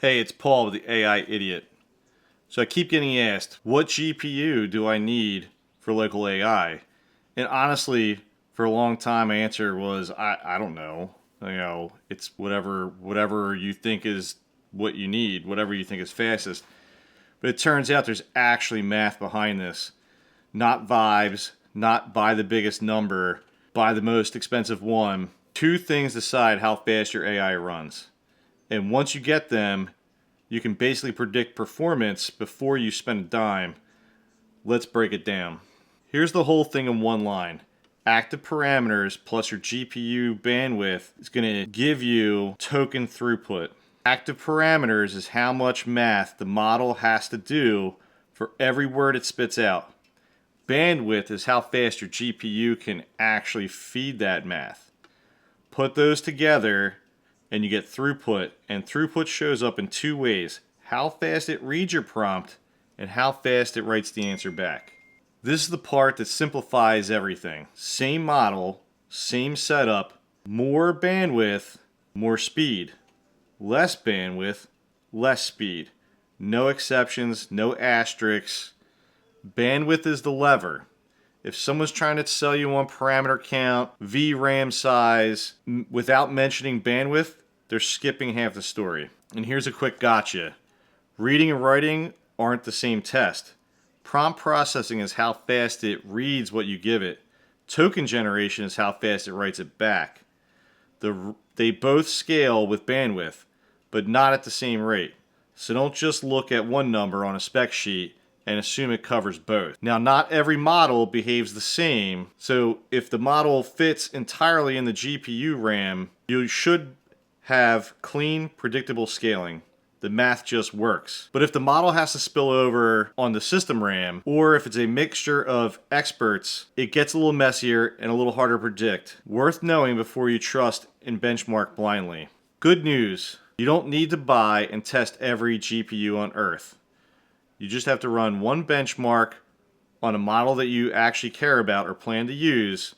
Hey, it's Paul with the AI Idiot. So I keep getting asked, what GPU do I need for local AI? And honestly, for a long time, my answer was, I don't know. It's whatever you think is what you need, whatever you think is fastest. But it turns out there's actually math behind this. Not vibes, not buy the biggest number, buy the most expensive one. Two things decide how fast your AI runs. And once you get them, you can basically predict performance before you spend a dime. Let's break it down. Here's the whole thing in one line. Active parameters plus your GPU bandwidth is going to give you token throughput. Active parameters is how much math the model has to do for every word it spits out. Bandwidth is how fast your GPU can actually feed that math. Put those together and you get throughput, and throughput shows up in two ways: how fast it reads your prompt and how fast it writes the answer back. This is the part that simplifies everything. Same model, same setup, more bandwidth, more speed. Less bandwidth, less speed. No exceptions, no asterisks. Bandwidth is the lever. If someone's trying to sell you on parameter count, VRAM size, without mentioning bandwidth, they're skipping half the story. And here's a quick gotcha. Reading and writing aren't the same test. Prompt processing is how fast it reads what you give it. Token generation is how fast it writes it back. They both scale with bandwidth, but not at the same rate. So don't just look at one number on a spec sheet and assume it covers both. Now, not every model behaves the same, so if the model fits entirely in the GPU RAM, you should have clean, predictable scaling. The math just works. But if the model has to spill over on the system RAM, or if it's a mixture of experts, it gets a little messier and a little harder to predict. Worth knowing before you trust and benchmark blindly. Good news, you don't need to buy and test every GPU on Earth. You just have to run one benchmark on a model that you actually care about or plan to use,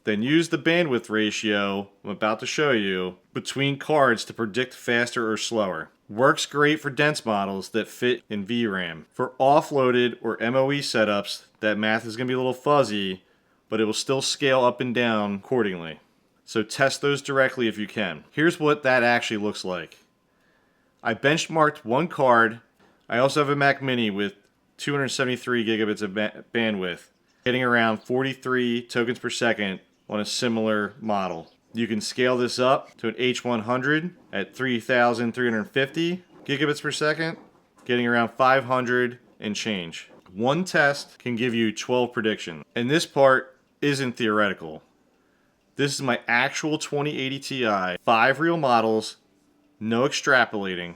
then use the bandwidth ratio I'm about to show you between cards to predict faster or slower. Works great for dense models that fit in VRAM. For offloaded or MOE setups, that math is going to be a little fuzzy, but it will still scale up and down accordingly. So test those directly if you can. Here's what that actually looks like. I benchmarked one card. I also have a Mac Mini with 273 gigabits of bandwidth, getting around 43 tokens per second on a similar model. You can scale this up to an H100 at 3,350 gigabits per second, getting around 500 and change. One test can give you 12 predictions, and this part isn't theoretical. This is my actual 2080 Ti, 5 real models, no extrapolating.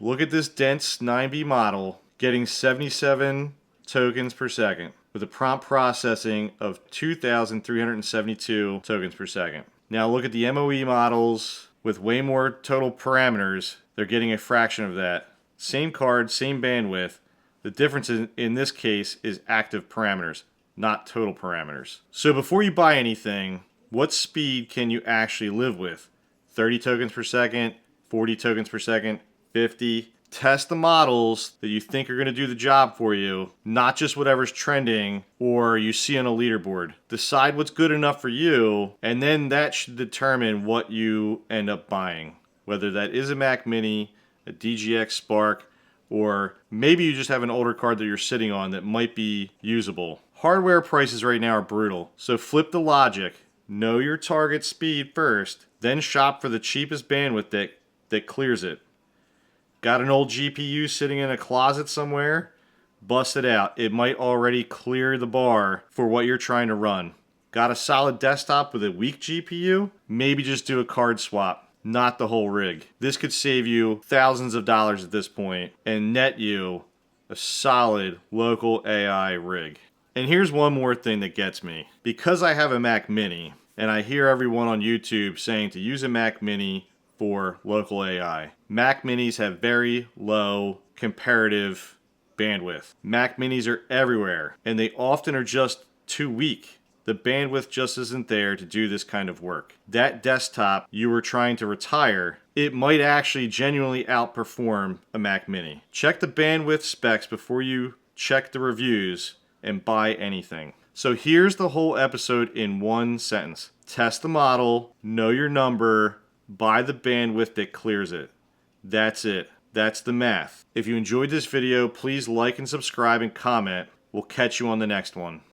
Look at this dense 9B model getting 77 tokens per second with a prompt processing of 2,372 tokens per second. Now look at the MOE models with way more total parameters. They're getting a fraction of that. Same card, same bandwidth. The difference in this case is active parameters, not total parameters. So before you buy anything, what speed can you actually live with? 30 tokens per second, 40 tokens per second, 50. Test the models that you think are going to do the job for you, not just whatever's trending or you see on a leaderboard. Decide what's good enough for you, and then that should determine what you end up buying. Whether that is a Mac Mini, a DGX Spark, or maybe you just have an older card that you're sitting on that might be usable. Hardware prices right now are brutal, so flip the logic. Know your target speed first, then shop for the cheapest bandwidth that clears it. Got an old GPU sitting in a closet somewhere? Bust it out. It might already clear the bar for what you're trying to run. Got a solid desktop with a weak GPU? Maybe just do a card swap, not the whole rig. This could save you thousands of dollars at this point and net you a solid local AI rig. And here's one more thing that gets me. Because I have a Mac Mini, and I hear everyone on YouTube saying to use a Mac Mini for local AI. Mac Minis have very low comparative bandwidth. Mac Minis are everywhere, and they often are just too weak. The bandwidth just isn't there to do this kind of work. That desktop you were trying to retire, it might actually genuinely outperform a Mac Mini. Check the bandwidth specs before you check the reviews and buy anything. So here's the whole episode in one sentence. Test the model, know your number, buy the bandwidth that clears it. That's it. That's the math. If you enjoyed this video, please like and subscribe and comment. We'll catch you on the next one.